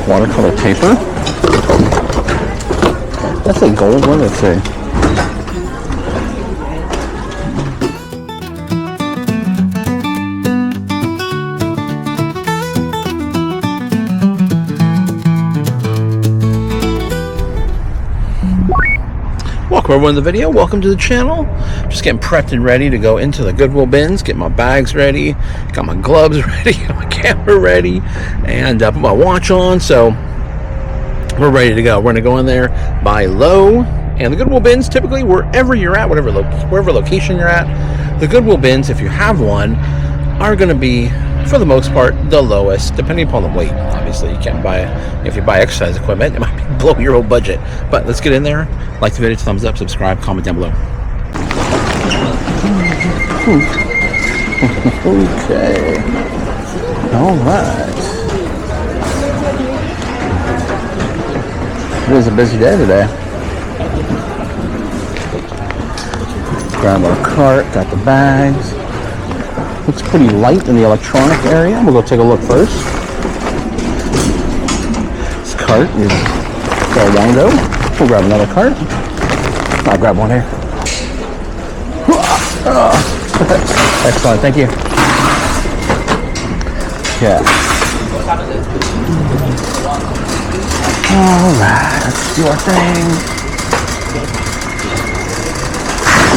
watercolor paper. That's a gold one, let's see. Welcome everyone to the video. Welcome to the channel. Just getting prepped and ready to go into the Goodwill bins, get my bags ready, got my gloves ready, got my camera ready, and put my watch on. So we're ready to go. We're gonna go in there, buy low, and the Goodwill bins, typically wherever you're at, wherever location you're at, the Goodwill bins, if you have one, are gonna be, for the most part, the lowest, depending upon the weight. Obviously, you can't buy, if you buy exercise equipment, it might blow your whole budget. But let's get in there. Like the video, thumbs up, subscribe, comment down below. Okay. All right. It is a busy day today. Grab our cart, got the bags. Looks pretty light in the electronic area. We'll go take a look first. This cart is all Wango. We'll grab another cart. I'll grab one here. Excellent, thank you. Yeah. Alright, let's do our thing.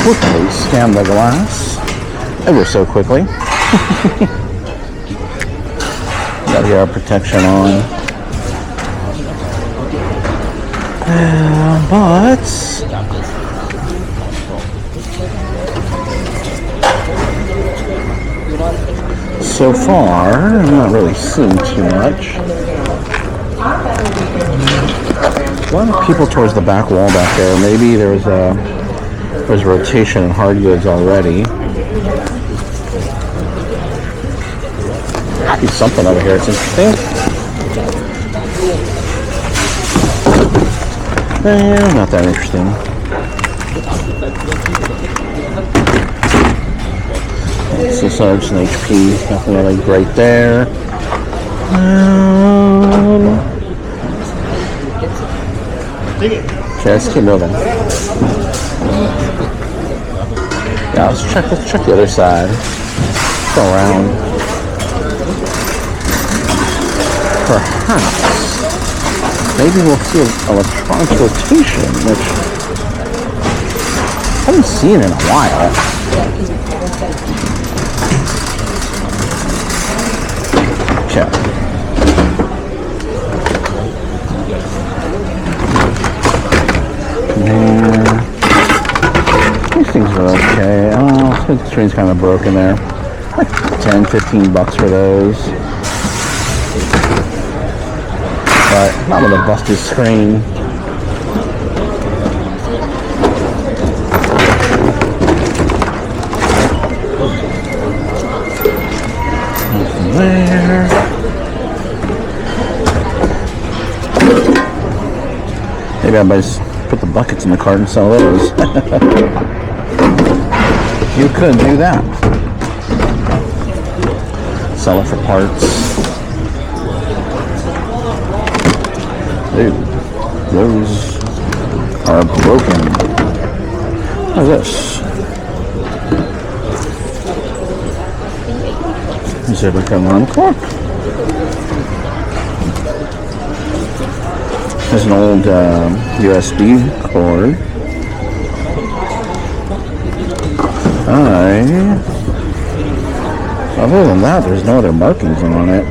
Quickly scan the glass ever so quickly. Got here our protection on. But so far, I'm not really seeing too much. A lot of people towards the back wall back there. Maybe there's rotation in hard goods already. I see something over here. It's interesting. Not that interesting. Sarge and HP, nothing really great there. Okay, let's keep moving. Yeah, let's check the other side. Let's go around. Perhaps maybe we'll see an electronic rotation, which I haven't seen in a while. Okay. These things are okay. Oh, the screen's kind of broken there. Like 10, 15 bucks for those. But not with a busted screen. Nothing there. Maybe I might just put the buckets in the cart and sell those. You could do that. Sell it for parts. Dude, those are broken. What is this? Zipper come on the clock. There's an old USB cord. Other than that, there's no other markings on it.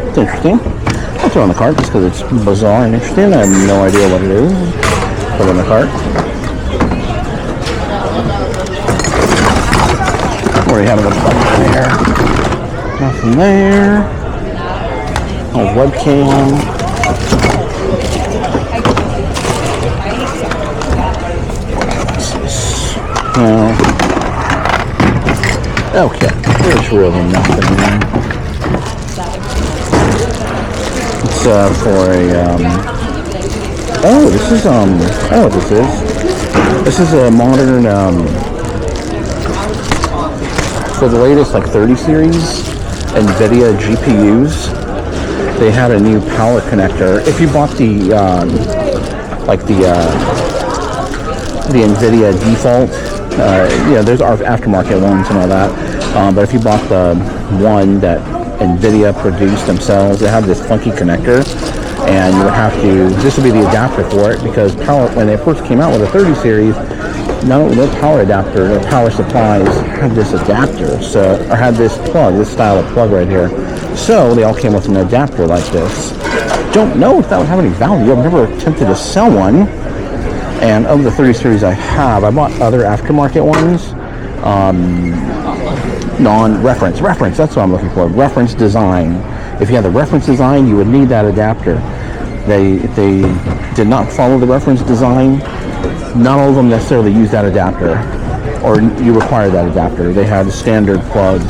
It's interesting. I'll throw it in the cart just because it's bizarre and interesting. I have no idea what it is. Put it in the cart. What do you have in the bucket there? Nothing there. Oh, webcam. No. Okay, there's really nothing there. It's for a oh, this is I don't know what this is. This is a modern for the latest like 30 series NVIDIA GPUs. they had a new power connector. If you bought the the NVIDIA default, there's aftermarket ones and all that. But if you bought the one that NVIDIA produced themselves, they have this funky connector, and you would have to. This would be the adapter for it, because when they first came out with the 30 series, no power adapter or power supplies had this adapter, or had this plug, this style of plug right here. So they all came with an adapter like this. Don't know if that would have any value. I've never attempted to sell one. And of the 30 series I bought other aftermarket ones. Non-reference, that's what I'm looking for. Reference design. If you have the reference design, you would need that adapter. If they did not follow the reference design, not all of them necessarily use that adapter, or you require that adapter. They have the standard plugs,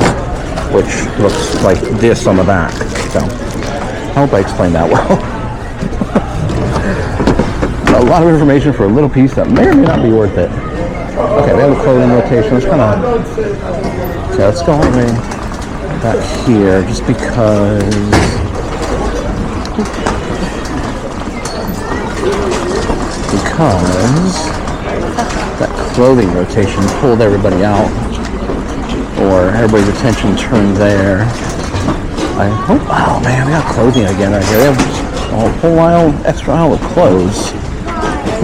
which looks like this on the back. So I hope I explained that well. A lot of information for a little piece that may or may not be worth it. Okay, we have a clothing rotation. Let's go all the way back here, just because that clothing rotation pulled everybody out, or everybody's attention turned there. I hope. Oh man, we got clothing again right here. We have a whole extra aisle of clothes.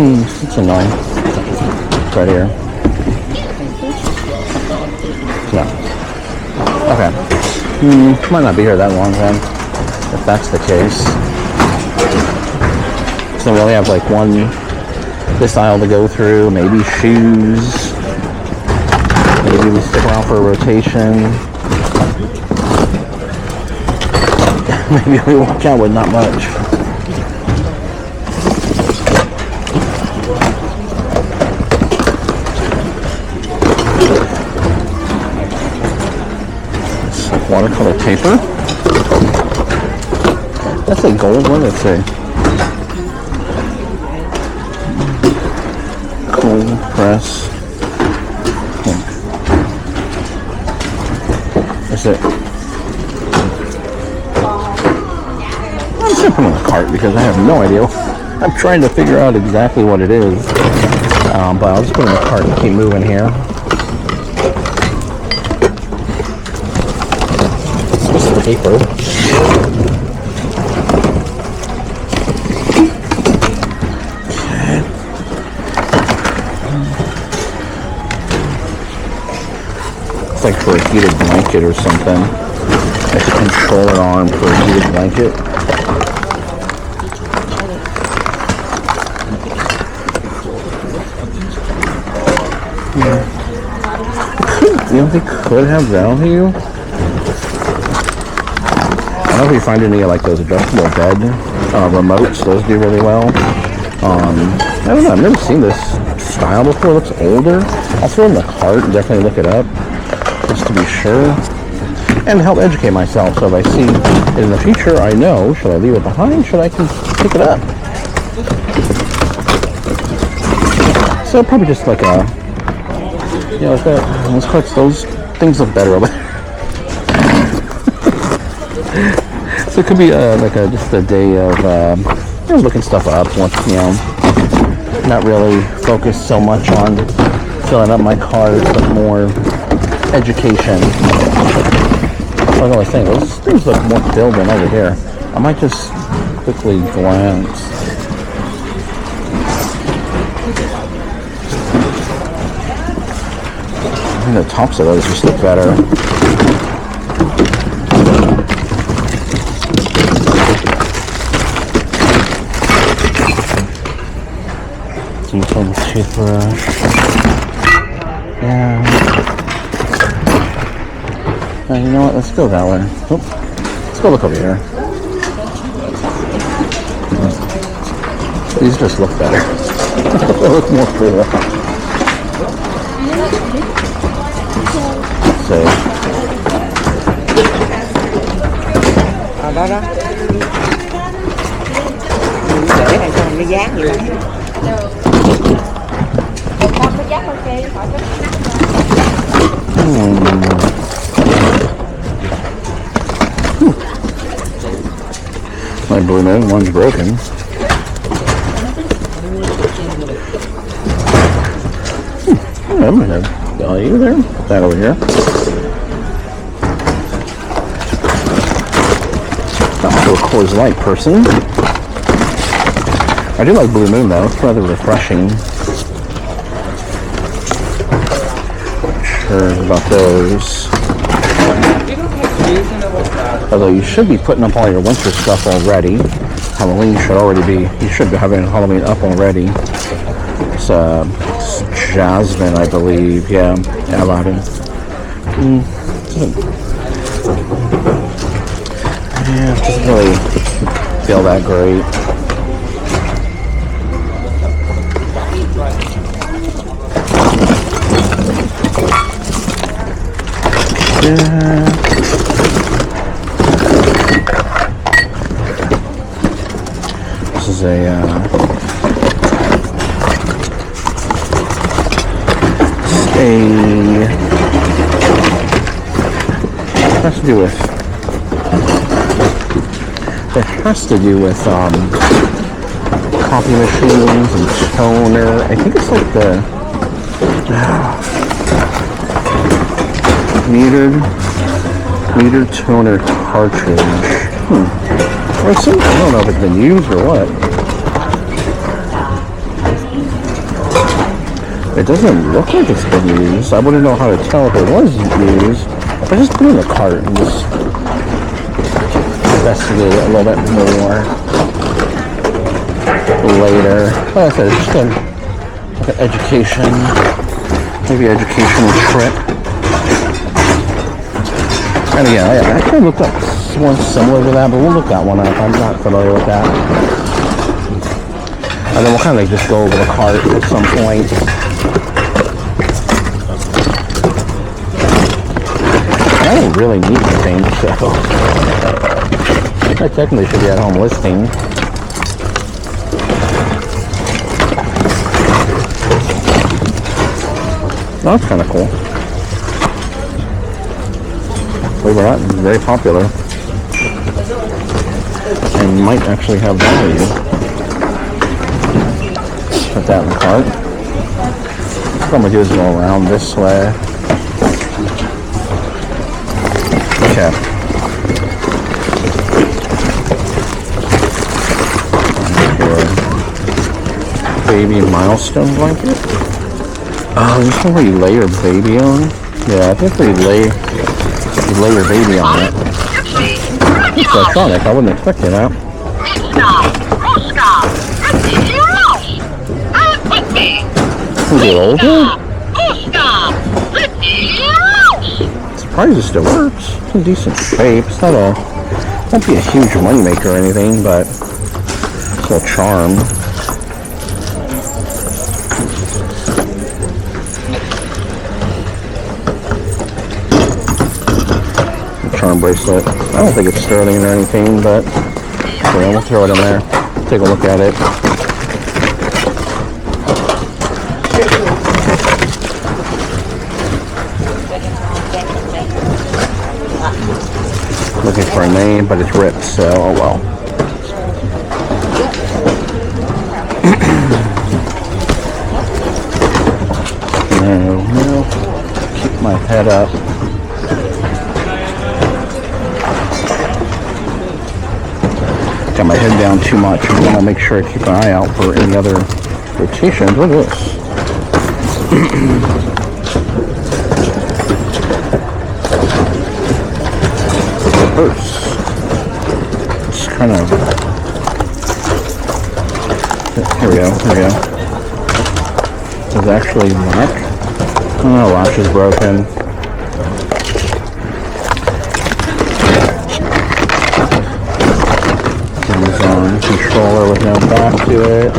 It's annoying. It's right here. Yeah. Okay. Might not be here that long then, if that's the case. So we only have like this aisle to go through. Maybe shoes. Maybe we stick around for a rotation. Maybe we walk out with not much. Watercolor paper. That's a gold one. Let's see. Cold press. That's it. I'm just gonna put it on the cart because I have no idea. I'm trying to figure out exactly what it is. But I'll just put it in the cart and keep moving here. Paper. Okay. It's like for a heated blanket or something. Like a controller arm for a heated blanket. They could have value. I don't know if you find any like those adjustable bed remotes. Those do really well. I don't know. I've never seen this style before. It looks older. I'll throw it in the cart and definitely look it up just to be sure and help educate myself. So if I see it in the future, I know. Should I leave it behind? Should I pick it up? So probably just like a like that. Those carts. Those things look better over there. So it could be just a day of looking stuff up. Not really focused so much on filling up my cart, but more education. Like I was saying, those things look more filled than over here. I might just quickly glance. I think the tops of those just look better. Toothbrush. Yeah. You know what? Let's go that way. Oop. Let's go look over here. These just look better. They look more cool. Let's see. Đó đó. Để này cho mình dán vậy. My blue moon, one's broken. I'm gonna value there. Put that over here. Not a Coors Light person. I do like Blue Moon though. It's rather refreshing. Not sure about those. Although you should be putting up all your winter stuff already. Halloween should already be. You should be having Halloween up already. It's Jasmine, I believe. Yeah, Aladdin. Yeah, it doesn't really feel that great. Yeah. This is has to do with coffee machines and toner. I think it's like the metered toner cartridge. Or something. I don't know if it's been used or what. It doesn't look like it's been used. I wouldn't know how to tell if it was used. I just put it in the cart and just investigate it a little bit more later. Like I said, it's just like an education, maybe educational trip. And again, I actually looked up one similar to that, but we'll look that one up. I'm not familiar with that. And then we'll kind of like just go over the cart at some point. I don't really need anything, so I technically should be at home listing. Oh, that's kind of cool. Believe it or not, it's very popular. And might actually have value. Put that in the cart. What I'm going to do is go around this way. Okay. Baby milestone blanket. Oh, this is where you lay your baby on? Yeah, I think where you lay your baby on it. It's electronic, I wouldn't expect it out. Is it older? Surprised it still works. It's in decent shape. It's not won't be a huge money maker or anything, but it's a little charm. Charm bracelet. I don't think it's sterling or anything, but yeah, we'll throw it in there. Take a look at it. Looking for a name, but it's ripped, so oh well. No, keep my head up. Got my head down too much. I want to make sure I keep an eye out for any other rotations. Look at this. Purse. It's kind of. Here we go. It's actually black. Oh, watch is broken. Amazon controller with no back to it.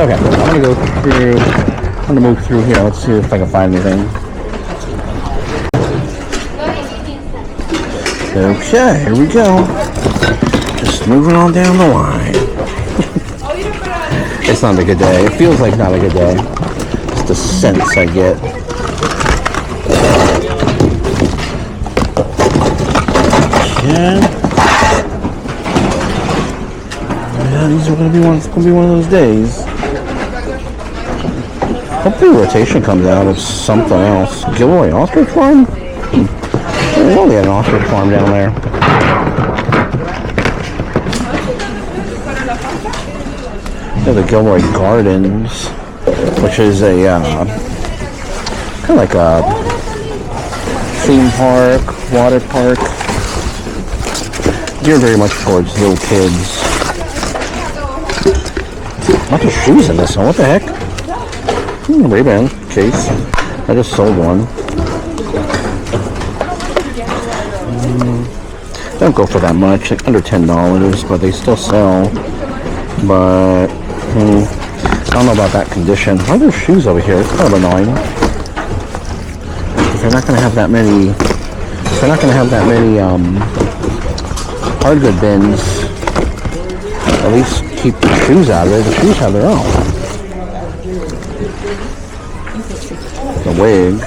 Okay, I'm gonna move through here. Let's see if I can find anything. Okay, here we go. Just moving on down the line. It's not a good day. It feels like not a good day. It's the sense I get. Okay. these are gonna be one of those days. Hopefully rotation comes out of something else. Gilroy Ostrich Farm? There's only an ostrich farm down there. There's the Gilroy Gardens, which is a kind of like a theme park, water park. Geared very much towards little kids. Bunch of shoes in this one. What the heck? Ray-Ban case. I just sold one. Don't go for that much, like under $10, but they still sell. But I don't know about that condition. Why are there shoes over here? It's kind of annoying. If they're not going to have that many, hard good bins, at least keep the shoes out of it. The shoes have their own. The wig.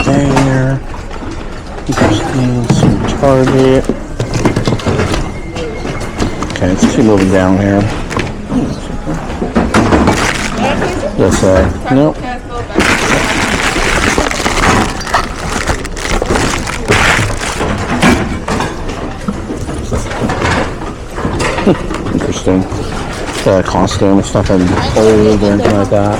There. Some Target. Okay, let's keep moving down here. This side. Nope. Interesting. Costume, it's nothing old or anything like that.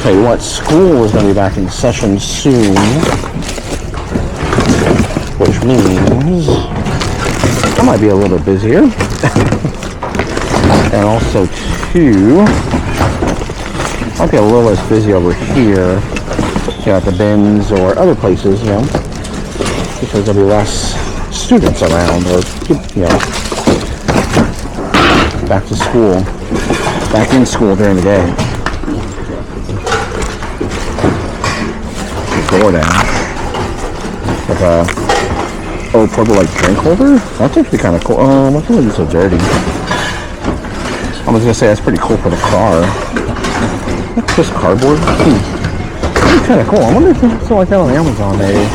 Tell you what, school is going to be back in session soon, which means I might be a little bit busier. And also, too, I'll be a little less busy over here, at the bins or other places, because there'll be less students around, or, back to school, back in school during the day. Door down with a portable like drink holder. That's actually kind of cool. I feel like it's so dirty. I was gonna say that's pretty cool for the car. That's just cardboard. That'd be kind of cool. I wonder if it's like that on Amazon maybe.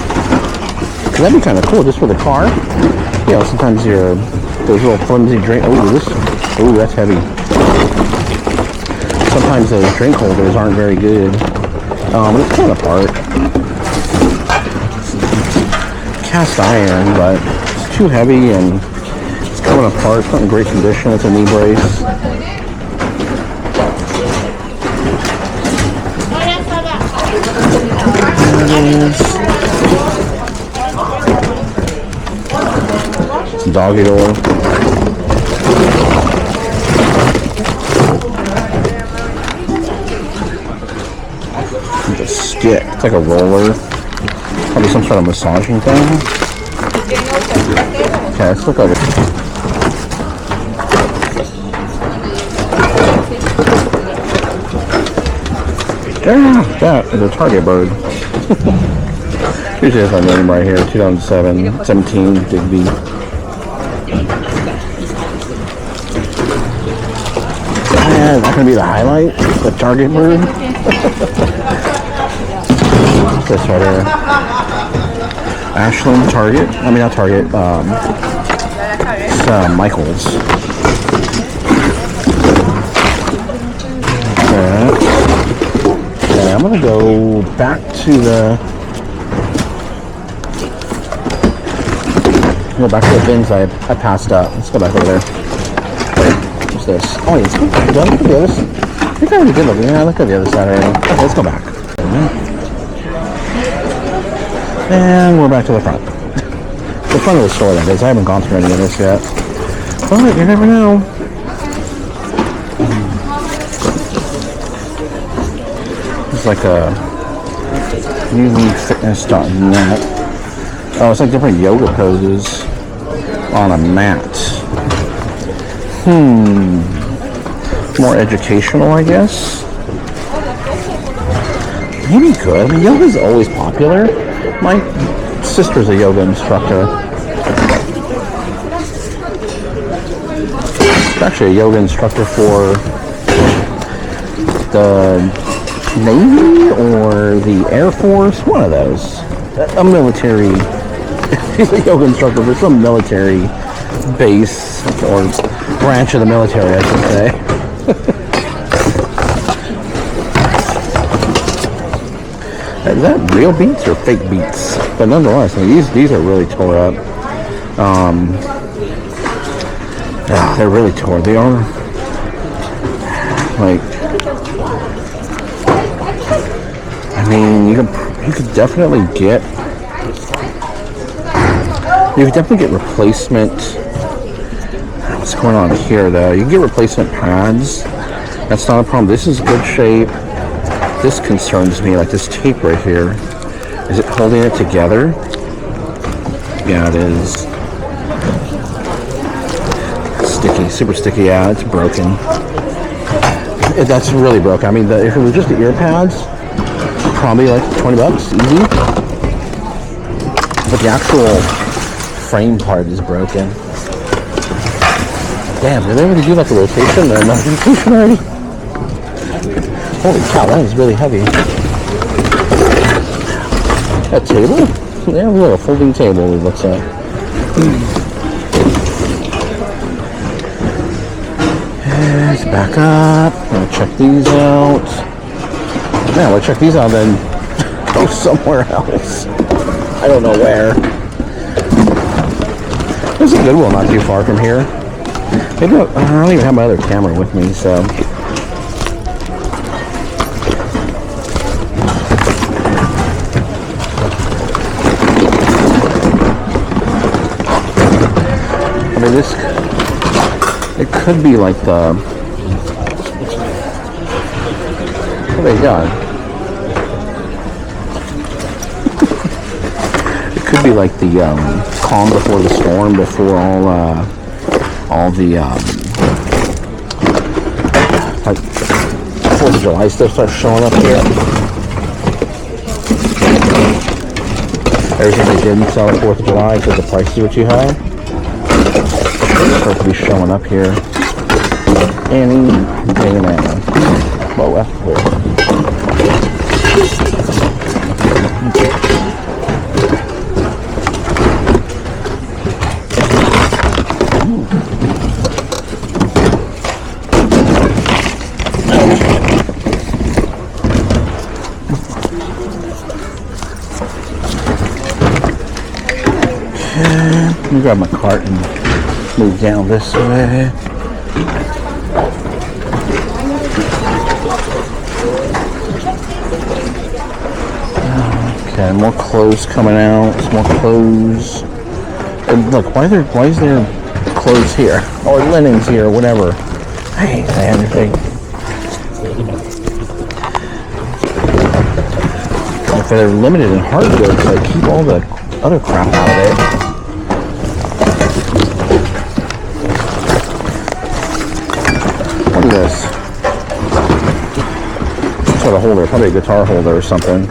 That'd be kind of cool just for the car. Sometimes those little flimsy drink. Oh, that's heavy. Sometimes those drink holders aren't very good. It's coming apart. Cast iron, but it's too heavy and it's coming apart. It's not in great condition. It's a knee brace. It's doggy door. It's a stick. It's like a roller. Probably some sort of massaging thing. Okay, let's look over. Yeah, that is a Target bird. Usually has my name right here, 2017, Digby. Yeah, is that going to be the highlight? The Target bird? What's this right here? Ashland Target. I mean, not Target. It's Michael's. Okay, I'm gonna go back to the. Go back to the bins I passed up. Let's go back over there. What's this? Oh, yeah, let's go back. Look at the other side. I think I already did look. Yeah, look at the other side already. Okay, let's go back. And we're back to the front. The front of the store, that is. I haven't gone through any of this yet. But you never know. It's like a newfitness.net. Oh, it's like different yoga poses on a mat. More educational, I guess. maybe good. I mean, yoga's always popular. My sister's a yoga instructor. She's actually a yoga instructor for the Navy or the Air Force, one of those. A military, she's a yoga instructor for some military base or branch of the military, I should say. Is that real beats or fake beats? But nonetheless, I mean, these are really tore up. Yeah, they're really tore. They are like, I mean, you could definitely get replacement. What's going on here though? You can get replacement pads. That's not a problem. This is good shape. This concerns me, like this tape right here. Is it holding it together? Yeah, it is. Sticky, super sticky. Yeah, it's broken. That's really broken. I mean, if it was just the ear pads, probably like $20, easy. But the actual frame part is broken. Damn, did they already do like a rotation? Or not rotation already? Holy cow, that is really heavy. That table? Yeah, we have a folding table, it looks like. Let's back up. I'm gonna check these out. Man, I'll check these out then go somewhere else. I don't know where. There's a Goodwill not too far from here. Maybe I don't even have my other camera with me, so. I mean, it could be like the, what they got? It could be like the calm before the storm, before all the like 4th of July stuff starts showing up here. Everything they didn't sell at 4th of July because the prices were too high. Supposed to be showing up here any day now. Whoa, that's clear. Let me grab my cart and move down this way. Okay, more clothes coming out. Some more clothes. And look, why is there clothes here or linens here or whatever? I hate that anything. If they're limited in hard goods, like keep all the other crap out of it. Look at this. Some sort of holder, probably a guitar holder or something.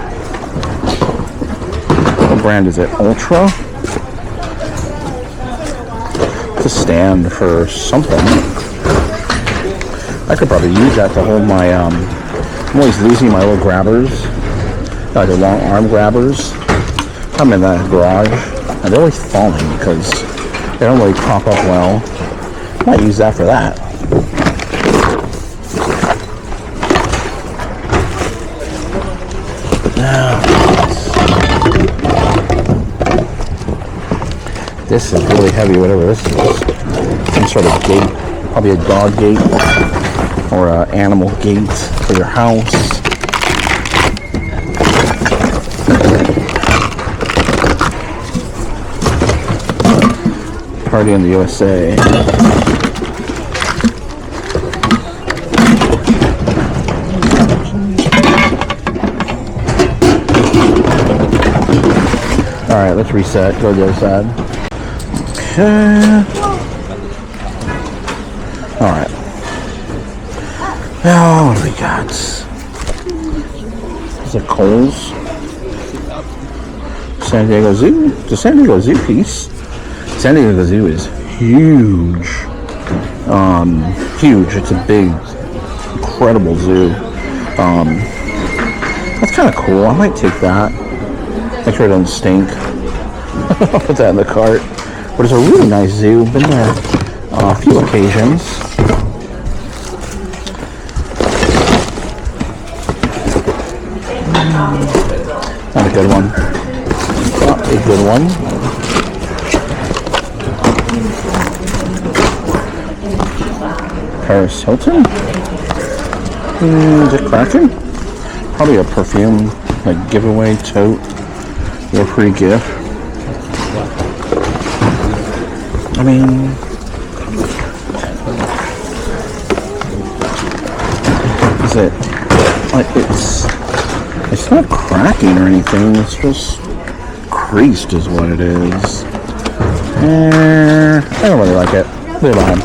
What brand is it? Ultra? It's a stand for something. I could probably use that to hold my, I'm always losing my little grabbers. Like the long arm grabbers. I'm in that garage. And they're always falling because they don't really prop up well. Might use that for that. This is really heavy, whatever this is. Some sort of gate, probably a dog gate or an animal gate for your house. Party in the USA. Alright, let's reset. Go to the other side. Okay. Alright. Now, what do we got? It's a Kohl's San Diego Zoo. It's a San Diego Zoo piece. San Diego Zoo is huge. Huge. It's a big, incredible zoo. That's kind of cool. I might take that. Make sure it doesn't stink. I'll put that in the cart. But it's a really nice zoo. Been there a few occasions. Not a good one. Not a good one. Paris Hilton. Is it cracking? Probably a perfume, like giveaway tote or free gift. I mean, is it like it's not cracking or anything, it's just creased is what it is. I don't really like it. Leave it behind.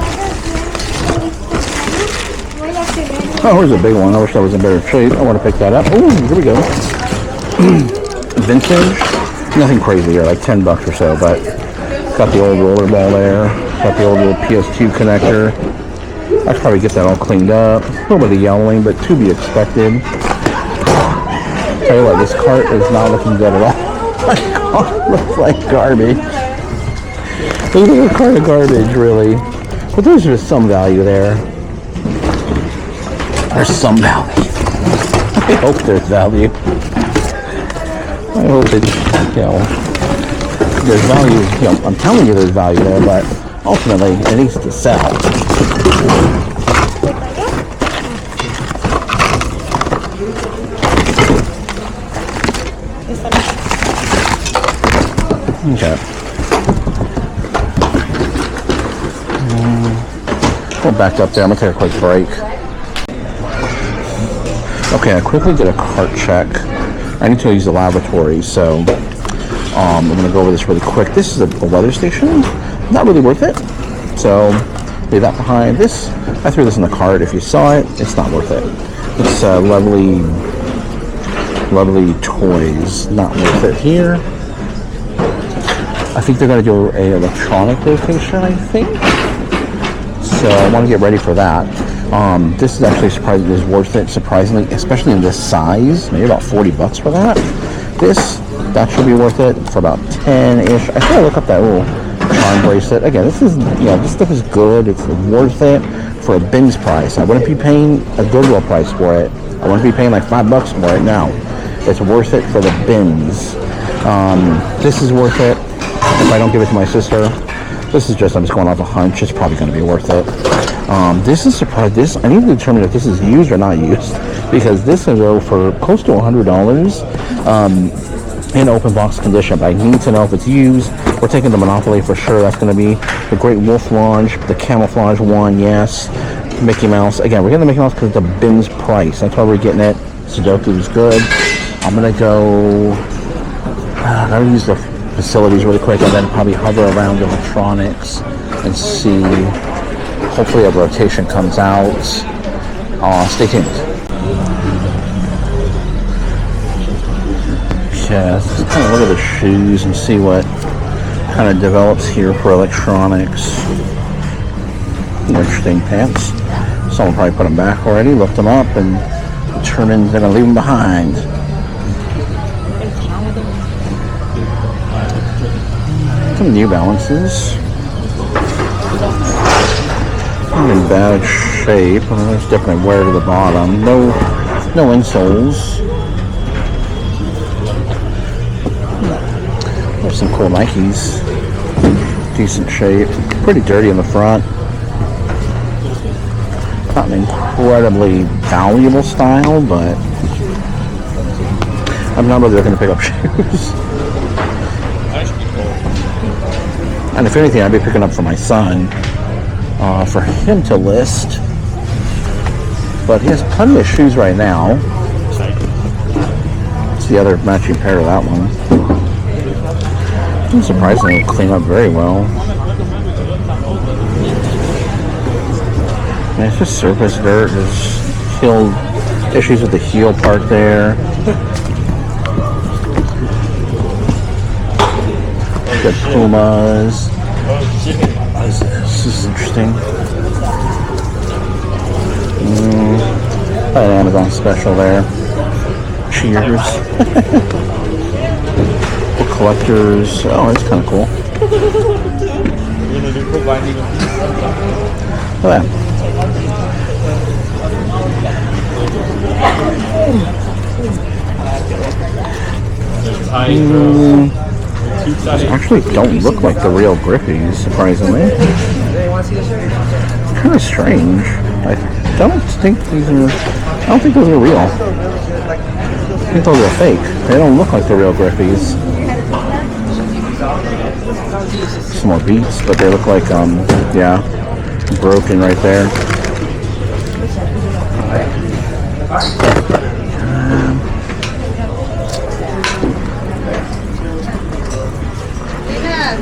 Oh, here's a big one. I wish that was in better shape. I want to pick that up. Oh, here we go. Vintage. Nothing crazy here, like $10 or so, but got the old roller ball there. Got the old little PS2 connector. I should probably get that all cleaned up. A little bit of yellowing, but to be expected. Tell you what, this cart is not looking good at all. It looks like garbage. It looks like a cart of garbage, really. But there's just some value there. There's some value. I hope there's value. I hope it's, there's value. I'm telling you there's value there, but ultimately it needs to sell. Okay. Go back up there. I'm going to take a quick break. Okay, I quickly did a cart check. I need to use the laboratory, so I'm going to go over this really quick. This is a weather station. Not really worth it. So, leave that behind. This, I threw this in the cart. If you saw it, it's not worth it. It's lovely toys. Not worth it here. I think they're going to do an electronic location, I think. So I want to get ready for that. This is actually surprisingly is worth it, surprisingly, especially in this size. Maybe about $40 for that. That should be worth it for about 10-ish. I should look up that little charm bracelet. Again, this is, this stuff is good. It's worth it for a Bins price. I wouldn't be paying a Goodwill price for it. I wouldn't be paying like $5 for it now. It's worth it for the Bins. This is worth it. If I don't give it to my sister, this is just, I'm just going off a hunch. It's probably going to be worth it. This is surprised. I need to determine if this is used or not used, because this will go for close to $100 in open box condition. But I need to know if it's used. We're taking the Monopoly for sure. That's going to be the Great Wolf Lodge, the camouflage one, yes. Mickey Mouse. Again, we're getting the Mickey Mouse because it's the Bins price. That's why we're getting it. Sudoku is good. I'm going to go. I'm going to use the facilities really quick and then probably hover around electronics and see. Hopefully a rotation comes out. Stay tuned. Okay, let's just kind of look at the shoes and see what kind of develops here for electronics. Interesting pants. Someone probably put them back already, looked them up, and determined they're going to leave them behind. Some New Balances. In bad shape. I mean, there's different wear to the bottom. No insoles. There's some cool Nikes. Decent shape. Pretty dirty in the front. Not an incredibly valuable style, but I'm not really looking to pick up shoes. And if anything, I'd be picking up for my son. For him to list, but he has plenty of shoes right now. It's the other matching pair of that one. And surprisingly, it'll clean up very well. And it's just surface dirt, just killed Issues with the heel part there. Good Pumas. What is this? This is interesting. An Amazon special there. Cheers. For collectors. Oh, that's kind of cool. Look at that. These actually don't look like the real Grippies, surprisingly. Kind of strange. I don't think those are real. I think those are fake. They don't look like the real Grippies. Some more beats, but they look like, yeah, broken right there.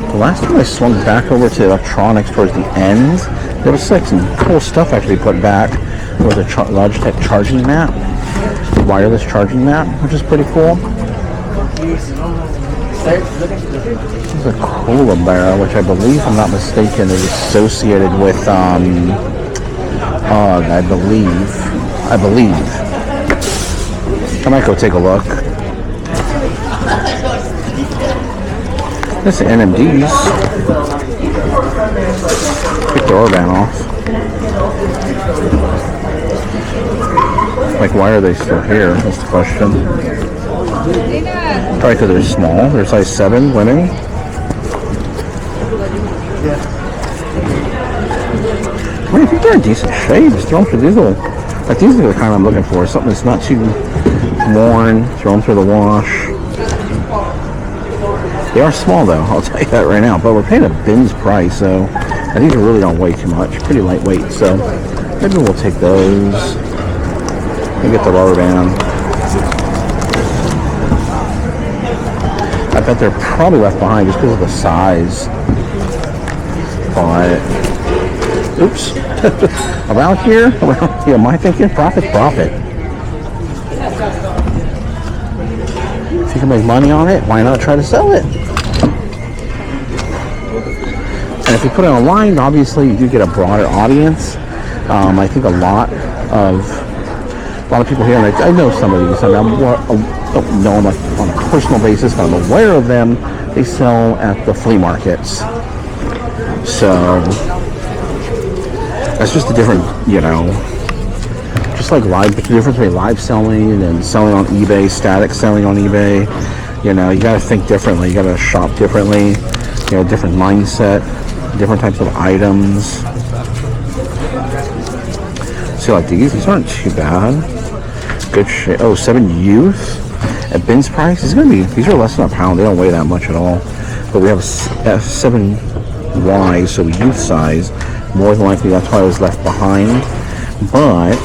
The last time I swung back over to electronics towards the end, there was like some cool stuff actually put back. There was a Logitech charging mat, wireless charging mat, which is pretty cool. There's a cooler barrel, which I believe, if I'm not mistaken, is associated with I believe. I might go take a look. This is NMDs. Pick the Orban off. Like, why are they still here? That's the question. Probably because they're small. They're size 7 women. I mean, I think they're in decent shape. Just throw them through these little. Like, these are the kind I'm looking for. Something that's not too worn. Throw them through the wash. They are small though, I'll tell you that right now, but we're paying a bins price, so I think they really don't weigh too much. Pretty lightweight, so maybe we'll take those. We'll get the rubber band. I bet they're probably left behind just because of the size. But, oops. Around here, am I thinking profit's profit? If you can make money on it, why not try to sell it? And if you put it online, obviously you do get a broader audience. I think a lot of people here, and I know some of these. I don't know them on a personal basis, but I'm aware of them. They sell at the flea markets, so that's just a different, just like the difference between live selling and selling on eBay, static selling on eBay. You got to think differently. You got to shop differently. Different mindset, different types of items. See, like these aren't too bad. Good shit. Oh, 7 youth at bins price. These are less than a pound. They don't weigh that much at all. But we have a 7Y, so youth size. More than likely, that's why I was left behind. But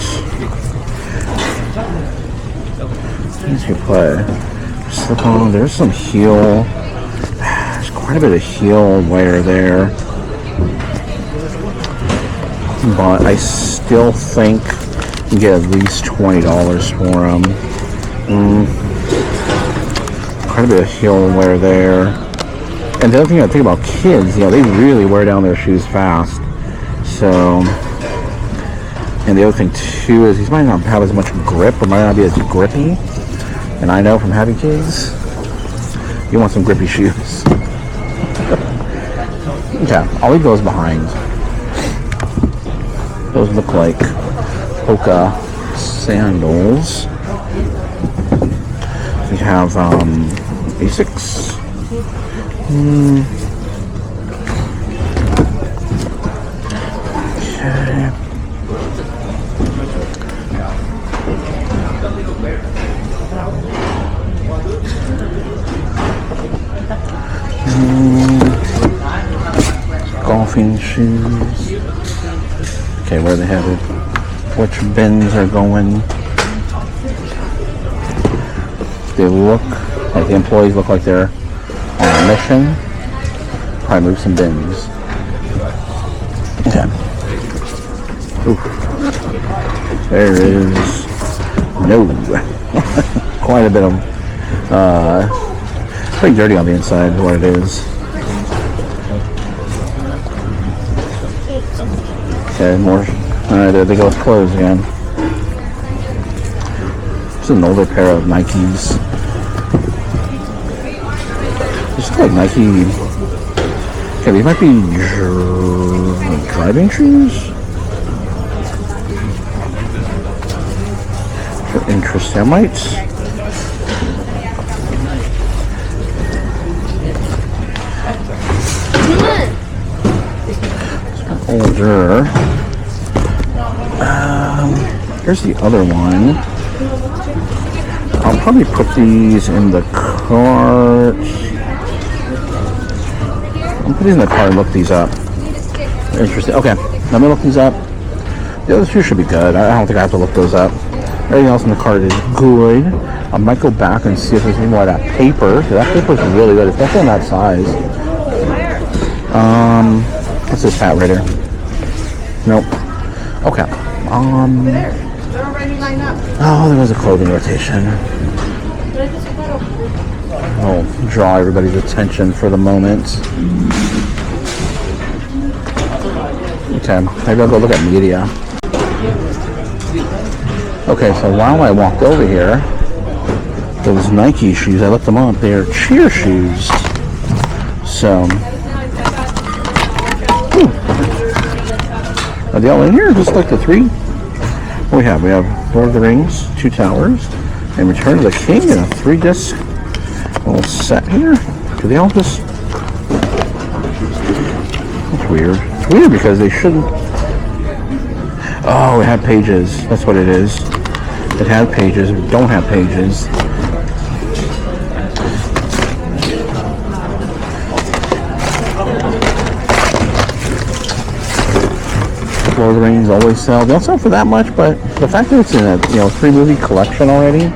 as you put slip on, there's some heel. There's quite a bit of heel wear there, but I still think you can get at least $20 for them. Quite a bit of heel wear there. And the other thing I think about kids, they really wear down their shoes fast. So, and the other thing too is these might not have as much grip, or might not be as grippy. And I know from having kids, you want some grippy shoes. Okay, I'll leave those behind. Those look like Hoka sandals. We have Asics. Okay. Golfing shoes. Okay, where are they headed? Which bins are going? They look like the employees look like they're on a mission. Probably move some bins. Okay. Ooh. There is No. Quite a bit of pretty dirty on the inside, what it is. Okay, more. Alright, there they go with clothes again. It's an older pair of Nikes. It's like Nike. Okay, these might be driving shoes. Interesting. I might. Older. Here's the other one. I'll probably put these in the cart. I'll put these in the cart and look these up. Interesting. Okay, let me look these up. The other two should be good. I don't think I have to look those up. Everything else in the cart is good. I might go back and see if there's any more of that paper. That paper is really good, especially in that size. What's this hat right here? Nope. Okay. Oh, there was a clothing rotation. I'll draw everybody's attention for the moment. Okay, maybe I'll go look at media. Okay, so while I walked over here, those Nike shoes, I looked them up. They're cheer shoes. So, are they all in here? Just like the three? We have Lord of the Rings, Two Towers, and Return of the King, and a 3-disc little set here. Do they all just? That's weird. It's weird because they shouldn't. Oh, it had pages. That's what it is. It had pages. We don't have pages. Lord of the Rings always sell. They don't sell for that much, but the fact that it's in a 3-movie collection already,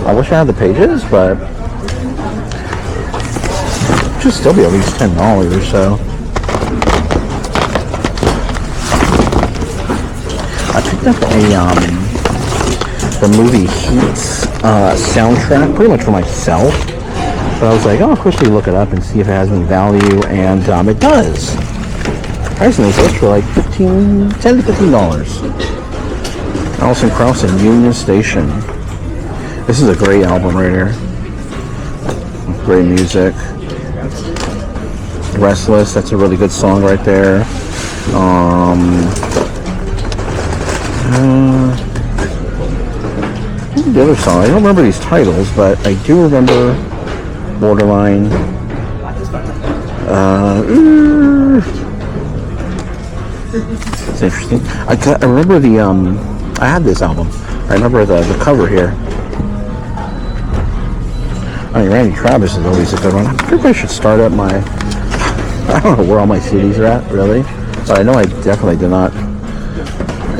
I wish I had the pages, but it should still be at least $10 or so. I picked up the movie Heat's soundtrack pretty much for myself, but I was like, I'll quickly look it up and see if it has any value, and it does. Surprisingly, it goes for like $10 to $15. Alison Krauss and Union Station. This is a great album right here. Great music. Restless, that's a really good song right there. The other song, I don't remember these titles, but I do remember Borderline. It's interesting. I remember I had this album. I remember the cover here. I mean, Randy Travis is always a good one. Everybody should start up my. I don't know where all my CDs are at, really, but I know I definitely did not.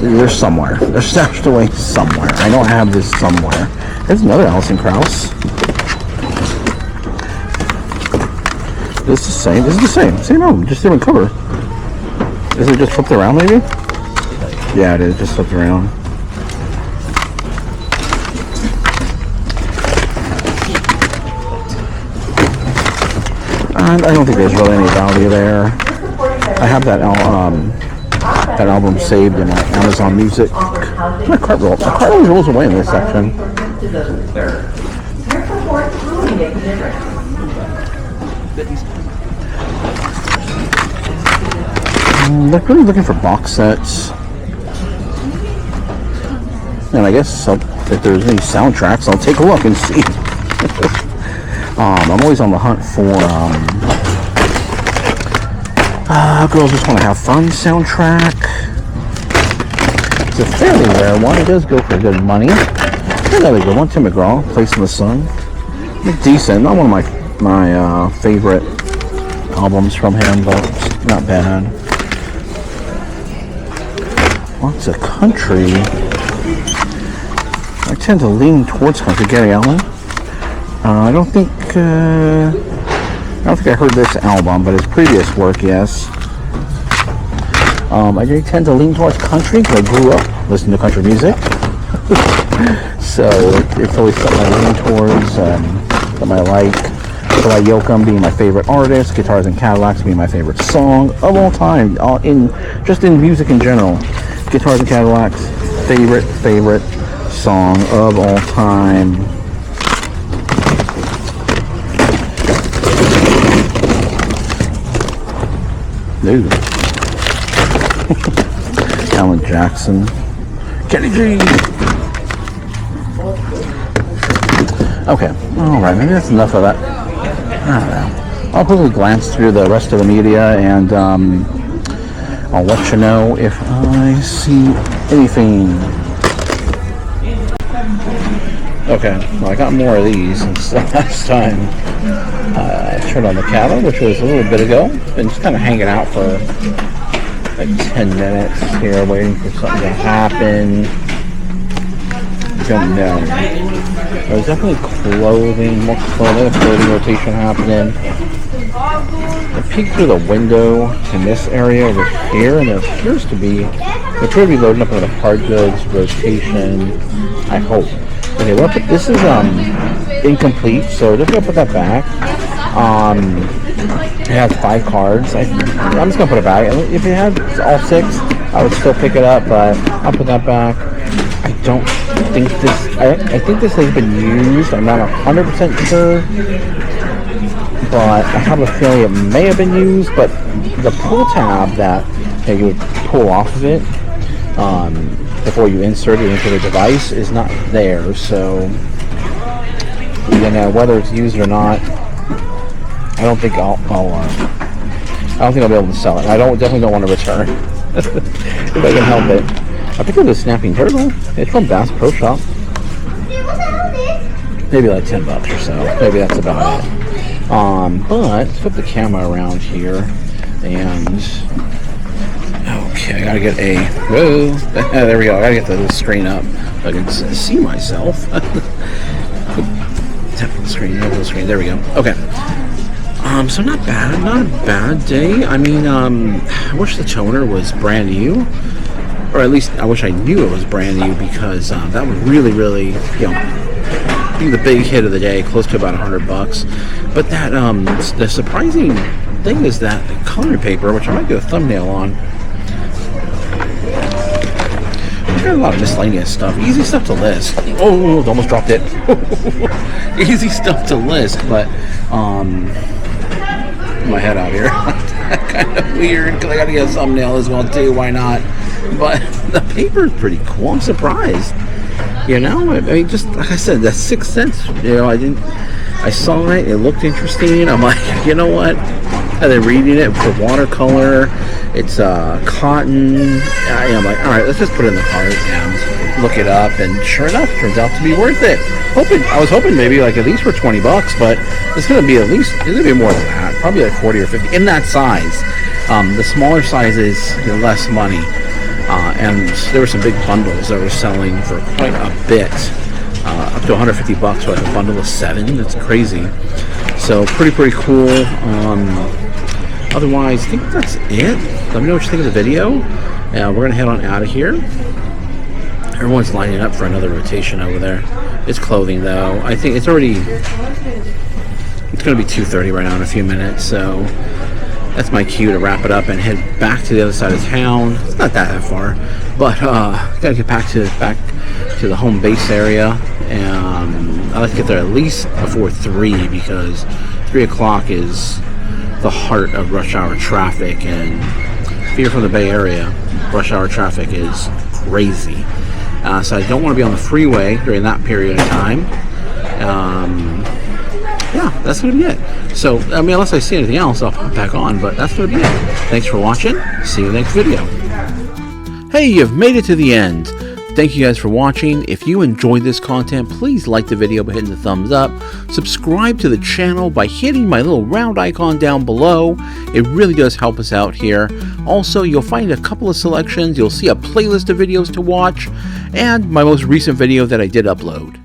They're somewhere. They're stashed away somewhere. I know I have this somewhere. There's another Alison Krauss. This is the same. This is the same. Same album, just different cover. Is it just flipped around, maybe? Yeah, it is. Just flipped around. And I don't think there's really any value there. I have that album saved in Amazon Music. My cart always rolls away in this section. They're really looking for box sets. And I guess if there's any soundtracks, I'll take a look and see. I'm always on the hunt for Girls Just Want to Have Fun soundtrack. It's a fairly rare one. It does go for good money. Another good one, Tim McGraw, Place in the Sun. Decent. Not one of my favorite albums from him, but not bad. Lots of country. I tend to lean towards country. Gary Allan. I don't think I heard this album, but his previous work, yes. I do tend to lean towards country because I grew up listening to country music. So it's always something I lean towards, something I like. So Yoakum being my favorite artist, Guitars and Cadillacs being my favorite song of all time, just in music in general. Guitars and Cadillacs, favorite song of all time. Ooh. Alan Jackson. Kenny G. Okay, alright, maybe that's enough of that. I don't know. I'll quickly glance through the rest of the media and I'll let you know if I see anything. Okay, well, I got more of these since last time I turned on the cattle, which was a little bit ago. Been just kind of hanging out for like 10 minutes here, waiting for something to happen. Don't know. There's definitely more clothing rotation happening. I peeked through the window in this area over here, and there appears to be, they're going to be loading up with a hard goods rotation, I hope. Okay, well, this is incomplete, so just gonna put that back. It has 5 cards. I'm just gonna put it back. If it had all 6, I would still pick it up, but I'll put that back. I don't think this. I think this has been used. I'm not 100% sure, but I have a feeling it may have been used. But the pull tab that you would pull off of it before you insert it into the device is not there, so you know whether it's used or not. I don't think I'll be able to sell it. I definitely don't want to return if I can help it. I picked up the snapping turtle. It's from Bass Pro Shop. Maybe like $10 or so. Maybe that's about it. But let's flip the camera around here and. Okay, I gotta get whoa, there we go, I gotta get the screen up so I can see myself. Tap the screen, there we go. Okay, so not a bad day. I mean, I wish the toner was brand new, or at least I wish I knew it was brand new, because that would really, be the big hit of the day, close to about $100. But that, the surprising thing is that the coloring paper, which I might do a thumbnail on, got a lot of miscellaneous stuff. Easy stuff to list. Oh, almost dropped it. Easy stuff to list, but my head out here. Kind of weird because I got to get a thumbnail as well too. Why not? But the paper is pretty cool. I'm surprised. You know, I mean, just like I said, that's 6 cents. You know, I saw it. It looked interesting. I'm like, you know what? And then reading it for watercolor, it's cotton. I'm like, all right, let's just put it in the cart and look it up. And sure enough, turns out to be worth it. I was hoping maybe like at least for $20, but it's going to be it's going to be more than that, probably like 40 or 50 in that size. The smaller sizes, less money. And there were some big bundles that were selling for quite a bit, up to $150 for like a bundle of 7. That's crazy. So pretty cool. Otherwise, I think that's it. Let me know what you think of the video. We're gonna head on out of here. Everyone's lining up for another rotation over there. It's clothing though. I think it's gonna be 2:30 right now in a few minutes. So that's my cue to wrap it up and head back to the other side of town. It's not that far, but gotta get back to the home base area, and I like to get there at least before 3, because 3 o'clock is the heart of rush hour traffic, and if you're from the Bay Area, rush hour traffic is crazy. So I don't want to be on the freeway during that period of time. Yeah, that's going to be it. So, I mean, unless I see anything else, I'll pop back on, but that's going to be it. Thanks for watching. See you in the next video. Hey, you've made it to the end. Thank you guys for watching. If you enjoyed this content, please like the video by hitting the thumbs up. Subscribe to the channel by hitting my little round icon down below. It really does help us out here. Also, you'll find a couple of selections. You'll see a playlist of videos to watch and my most recent video that I did upload.